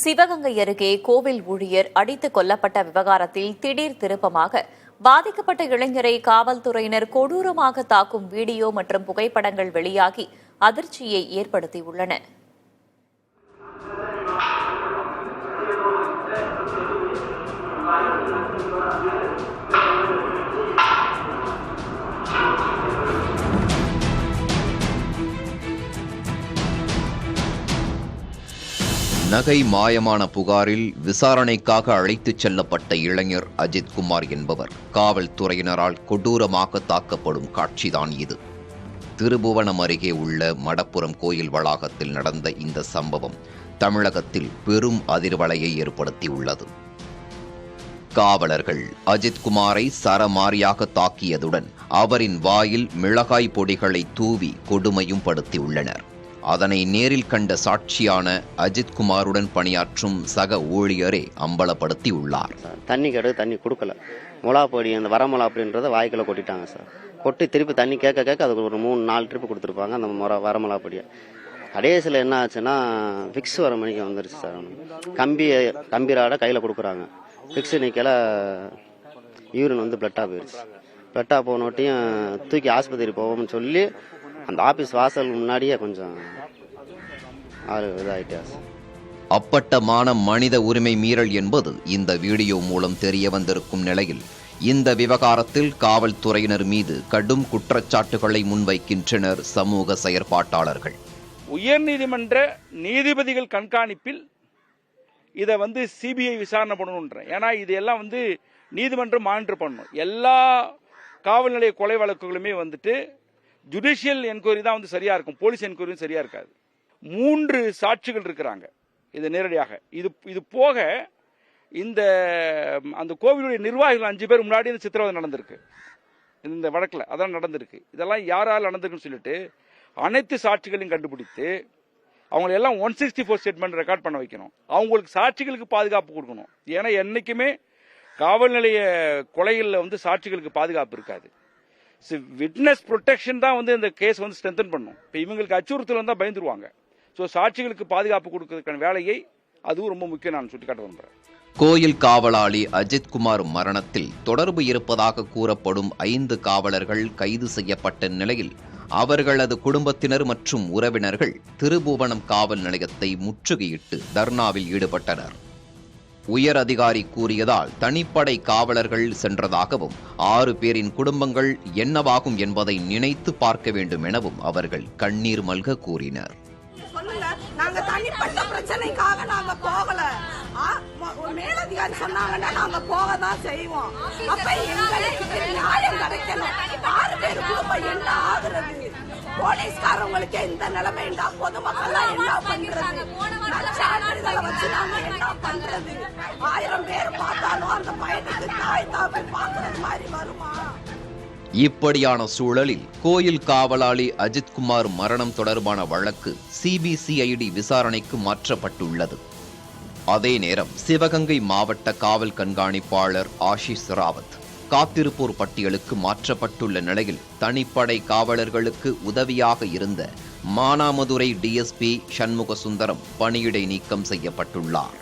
சிவகங்கை அருகே கோவில் ஊழியர் அடித்துக் கொல்லப்பட்ட விவகாரத்தில் திடீர் திருப்பமாக பாதிக்கப்பட்ட இளைஞரை காவல்துறையினர் கொடூரமாக தாக்கும் வீடியோ மற்றும் புகைப்படங்கள் வெளியாகி அதிர்ச்சியை ஏற்படுத்தியுள்ளன. நகை மாயமான புகாரில் விசாரணைக்காக அழைத்துச் செல்லப்பட்ட இளைஞர் அஜித்குமார் என்பவர் காவல்துறையினரால் கொடூரமாக தாக்கப்படும் காட்சிதான் இது. திருபுவனம் அருகே உள்ள மடப்புரம் கோயில் வளாகத்தில் நடந்த இந்த சம்பவம் தமிழகத்தில் பெரும் அதிர்வலையை ஏற்படுத்தியுள்ளது. காவலர்கள் அஜித்குமாரை சரமாரியாக தாக்கியதுடன் அவரின் வாயில் மிளகாய் பொடிகளை தூவி கொடுமையும் படுத்தியுள்ளனர். அதனை நேரில் கண்ட சாட்சியான அஜித்குமாருடன் பணியாற்றும் சக ஊழியரே அம்பலப்படுத்தியுள்ளார். தண்ணி கொடுக்கல, மிளகாப்பொடி அந்த வரமிளகா அப்படின்றத வாய்க்குள்ள கொட்டிட்டாங்க சார். கொட்டி திருப்பி தண்ணி கேட்க அதுக்கு ஒரு 3-4 ட்ரிப்பு கொடுத்துருப்பாங்க அந்த வரமிளகா பொடியை. கடைசியில் என்ன ஆச்சுன்னா ஃபிக்ஸ் வர மணிக்கு வந்துருச்சு சார். கம்பிராட கையில் கொடுக்குறாங்க. ஃபிக்ஸ் நிற்கல, யூரின் வந்து பிளட்டாக போயிடுச்சு. பிளட்டாக போனோட்டையும் தூக்கி ஆஸ்பத்திரி போவோம்னு சொல்லி அந்த ஆபீஸ் வாசல் முன்னாடியே கொஞ்சம் இதாயிட்டா. அப்பட்டமான மனித உரிமை மீறல் என்பது இந்த வீடியோ மூலம் தெரிய வந்திருக்கும் நிலையில் இந்த விவகாரத்தில் காவல்துறையினர் மீது கடும் குற்றச்சாட்டுகளை முன்வைக்கின்றனர் சமூக செயற்பாட்டாளர்கள். உயர்நீதிமன்ற நீதிபதிகள் கண்காணிப்பில் இதை சிபிஐ விசாரணை பண்ணணுன்ற. ஏன்னா இது எல்லாம் நீதிமன்றம் மானிட்டர் பண்ணணும். எல்லா காவல் நிலைய கொலை வழக்குகளுமே ஜுடிஷியல் என்கொயரி தான் சரியா இருக்கும், போலீஸ் என்கொயரியும் சரியா இருக்காது. 3 சாட்சிகள் இருக்கிறாங்க. இது நேரடியாக இது போக அந்த கோவிலுடைய நிர்வாகிகள் 5 பேர் முன்னாடி இந்த சித்திரவதை நடந்திருக்கு. இந்த வழக்கில் அதான் நடந்திருக்கு. இதெல்லாம் யாரால் நடந்திருக்குன்னு சொல்லிட்டு அனைத்து சாட்சிகளையும் கண்டுபிடித்து அவங்களை எல்லாம் 164 ஸ்டேட்மெண்ட் ரெக்கார்ட் பண்ண வைக்கணும். அவங்களுக்கு சாட்சிகளுக்கு பாதுகாப்பு கொடுக்கணும். ஏன்னா என்னைக்குமே காவல் நிலைய கொலைகளில் சாட்சிகளுக்கு பாதுகாப்பு இருக்காது. விட்னஸ் ப்ரொடெக்ஷன் தான் இந்த கேஸ் ஸ்ட்ரென்தன் பண்ணும். இப்போ இவங்களுக்கு அச்சுறுத்தல் வந்தால் பயந்துருவாங்க. ஸோ சாட்சிகளுக்கு பாதுகாப்பு கொடுக்கறதுக்கான வேலையை அதுவும் ரொம்ப முக்கியம் நான் சுட்டிக்காட்ட விரும்புகிறேன். கோயில் காவலாளி அஜித்குமார் மரணத்தில் தொடர்பு இருப்பதாக கூறப்படும் 5 காவலர்கள் கைது செய்யப்பட்ட நிலையில் அவர்களது குடும்பத்தினர் மற்றும் உறவினர்கள் திருபுவனம் காவல் நிலையத்தை முற்றுகையிட்டு தர்ணாவில் ஈடுபட்டனர். உயர் அதிகாரி கூறியதால் தனிப்படை காவலர்கள் சென்றதாகவும் 6 பேரின் குடும்பங்கள் என்னவாகும் என்பதை நினைத்து பார்க்க வேண்டும் எனவும் அவர்கள் கண்ணீர் மல்க கூறினர். நாங்க தனிப்பட்ட பிரச்சனைக்காக நாங்க போகல. மேலதிகாரி சொன்னாங்கன்னா நாங்க போக தான் செய்வோம். அப்ப எங்களுக்கு நியாயம் கிடைக்கணும். 6 பேர் குடும்பம் என்ன ஆகுறது? போலீஸ்காரங்களுக்கு இந்த நிலைமைண்டா பொதுமக்கள் என்ன பண்றது? சான்றிதழை வச்சு நாங்க என்ன பண்றது? 1000 பேர் பார்த்தாலும் அந்த பையனுக்கு தாய் தாப்பை பார்க்கறது மாதிரி வருமா? இப்படியான சூழலில் கோயில் காவலாளி அஜித்குமார் மரணம் தொடர்பான வழக்கு சிபிசிஐடி விசாரணைக்கு மாற்றப்பட்டுள்ளது. அதே நேரம் சிவகங்கை மாவட்ட காவல் கண்காணிப்பாளர் ஆஷிஷ் ராவத் காத்திருப்போர் பட்டியலுக்கு மாற்றப்பட்டுள்ள நிலையில் தனிப்படை காவலர்களுக்கு உதவியாக இருந்த மானாமதுரை டிஎஸ்பி சண்முக சுந்தரம் பணியிடை நீக்கம் செய்யப்பட்டுள்ளார்.